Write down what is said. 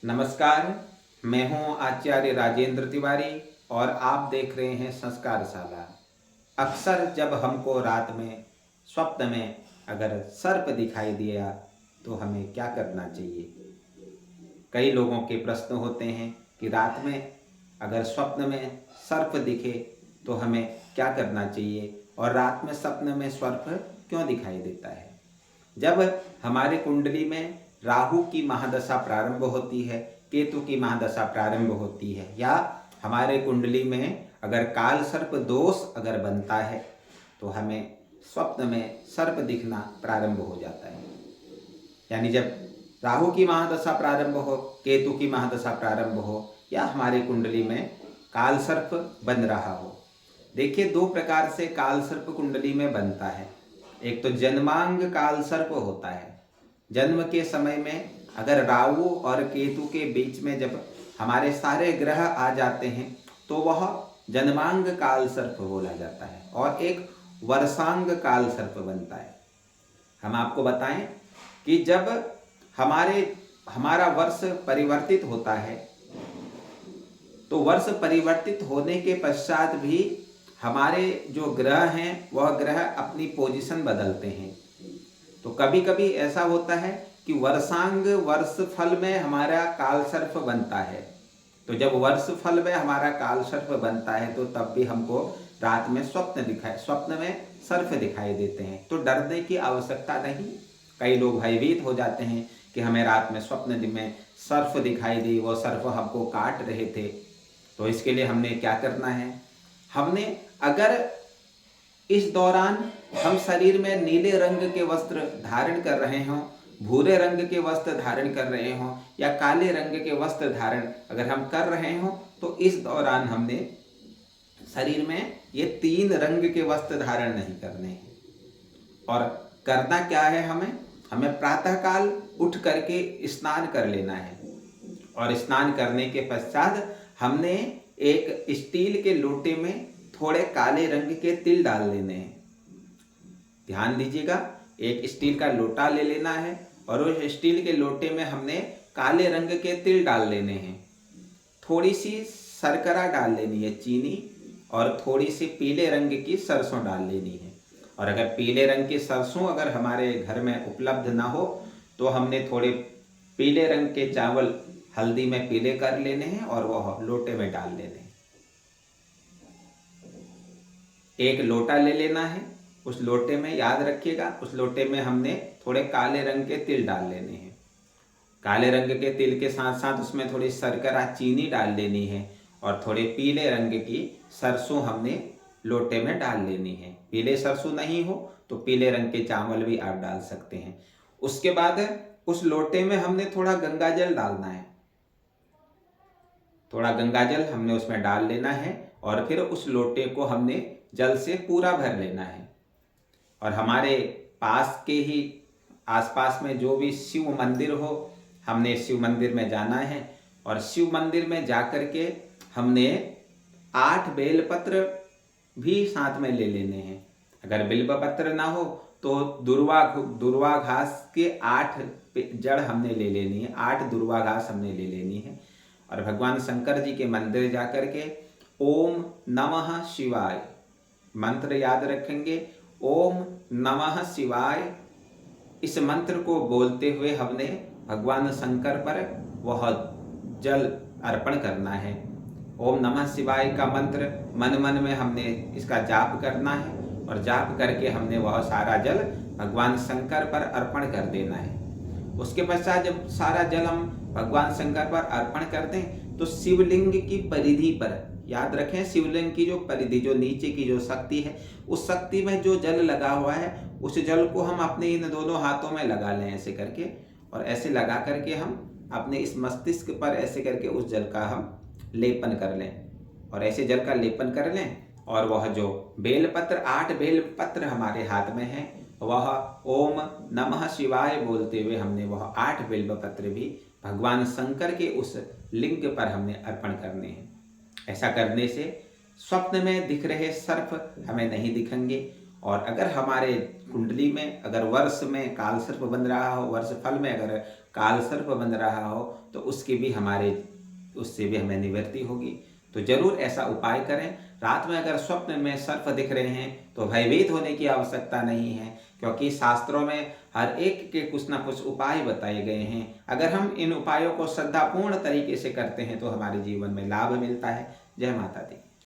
नमस्कार, मैं हूं आचार्य राजेंद्र तिवारी और आप देख रहे हैं संस्कारशाला। अक्सर जब हमको रात में स्वप्न में अगर सर्प दिखाई दिया तो हमें क्या करना चाहिए। कई लोगों के प्रश्न होते हैं कि रात में अगर स्वप्न में सर्प दिखे तो हमें क्या करना चाहिए और रात में स्वप्न में सर्प क्यों दिखाई देता है। जब हमारे कुंडली में राहु की महादशा प्रारंभ होती है, केतु की महादशा प्रारंभ होती है, या हमारे कुंडली में अगर काल सर्प दोष अगर बनता है तो हमें स्वप्न में सर्प दिखना प्रारंभ हो जाता है। यानी जब राहु की महादशा प्रारंभ हो, केतु की महादशा प्रारंभ हो, या हमारे कुंडली में काल सर्प बन रहा हो। देखिए, दो प्रकार से काल सर्प कुंडली में बनता है। एक तो जन्मांग काल सर्प होता है। जन्म के समय में अगर राहु और केतु के बीच में जब हमारे सारे ग्रह आ जाते हैं तो वह जन्मांग काल सर्प बोला जाता है, और एक वर्षांग काल सर्प बनता है। हम आपको बताएं कि जब हमारा वर्ष परिवर्तित होता है तो वर्ष परिवर्तित होने के पश्चात भी हमारे जो ग्रह हैं वह ग्रह अपनी पोजीशन बदलते हैं। तो कभी कभी ऐसा होता है कि वर्षांग वर्ष फल में हमारा काल सर्प बनता है। तो जब वर्ष फल में हमारा काल सर्प बनता है तो तब भी हमको रात में स्वप्न में सर्प दिखाई देते हैं। तो डरने की आवश्यकता नहीं। कई लोग भयभीत हो जाते हैं कि हमें रात में स्वप्न में सर्प दिखाई दी, वो सर्प हमको काट रहे थे। तो इसके लिए हमने क्या करना है, हमने अगर इस दौरान हम शरीर में नीले रंग के वस्त्र धारण कर रहे हों, भूरे रंग के वस्त्र धारण कर रहे हों, या काले रंग के वस्त्र धारण अगर हम कर रहे हों, तो इस दौरान हमने शरीर में ये तीन रंग के वस्त्र धारण नहीं करने हैं। और करना क्या है, हमें प्रातःकाल उठ करके स्नान कर लेना है, और स्नान करने के पश्चात हमने एक स्टील के लोटे में थोड़े काले रंग के तिल डाल लेने हैं। ध्यान दीजिएगा, एक स्टील का लोटा ले लेना है और उस स्टील के लोटे में हमने काले रंग के तिल डाल लेने हैं। थोड़ी सी शर्करा डाल लेनी है, चीनी, और थोड़ी सी पीले रंग की सरसों डाल लेनी है। और अगर पीले रंग की सरसों अगर हमारे घर में उपलब्ध ना हो तो हमने थोड़े पीले रंग के चावल हल्दी में पीले कर लेने हैं और वह लोटे में डाल लेने हैं। एक लोटा ले लेना है, उस लोटे में याद रखिएगा, उस लोटे में हमने थोड़े काले रंग के तिल डाल लेने हैं। काले रंग के तिल के साथ साथ उसमें थोड़ी शर्करा चीनी डाल लेनी है, और थोड़े पीले रंग की सरसों हमने लोटे में डाल लेनी है। पीले सरसों नहीं हो तो पीले रंग के चावल भी आप डाल सकते हैं। उसके बाद उस लोटे में हमने थोड़ा गंगाजल डालना है। थोड़ा गंगाजल हमने उसमें डाल लेना है, और फिर उस लोटे को हमने जल से पूरा भर लेना है। और हमारे पास के ही आसपास में जो भी शिव मंदिर हो, हमने शिव मंदिर में जाना है, और शिव मंदिर में जाकर के हमने 8 बेलपत्र भी साथ में ले लेने हैं। अगर बिल्वपत्र ना हो तो दुर्वा घास के 8 जड़ हमने ले लेनी है, 8 दुर्वा घास हमने ले लेनी है। और भगवान शंकर जी के मंदिर जाकर के ओम नमः शिवाय मंत्र याद रखेंगे। ओम नमः शिवाय इस मंत्र को बोलते हुए हमने भगवान शंकर पर वह जल अर्पण करना है। ओम नमः शिवाय का मंत्र मन मन में हमने इसका जाप करना है, और जाप करके हमने वह सारा जल भगवान शंकर पर अर्पण कर देना है। उसके पश्चात जब सारा जल हम भगवान शंकर पर अर्पण कर दें तो शिवलिंग की परिधि पर, याद रखें, शिवलिंग की जो परिधि, जो नीचे की जो शक्ति है, उस शक्ति में जो जल लगा हुआ है उस जल को हम अपने इन दोनों हाथों में लगा लें ऐसे करके, और ऐसे लगा करके हम अपने इस मस्तिष्क पर ऐसे करके उस जल का हम लेपन कर लें, और ऐसे जल का लेपन कर लें। और वह जो बेलपत्र 8 बेलपत्र हमारे हाथ में है, वह ओम नमः शिवाय बोलते हुए हमने वह 8 बेलपत्र भी भगवान शंकर के उस लिंग पर हमने अर्पण करने हैं। ऐसा करने से स्वप्न में दिख रहे सर्प हमें नहीं दिखेंगे। और अगर हमारे कुंडली में अगर वर्ष में काल सर्प बन रहा हो, वर्ष फल में अगर काल सर्प बन रहा हो तो उससे भी हमें निवृत्ति होगी। तो जरूर ऐसा उपाय करें। रात में अगर स्वप्न में सर्प दिख रहे हैं तो भयभीत होने की आवश्यकता नहीं है, क्योंकि शास्त्रों में हर एक के कुछ ना कुछ उपाय बताए गए हैं। अगर हम इन उपायों को श्रद्धापूर्ण तरीके से करते हैं तो हमारे जीवन में लाभ मिलता है। जय माता दी।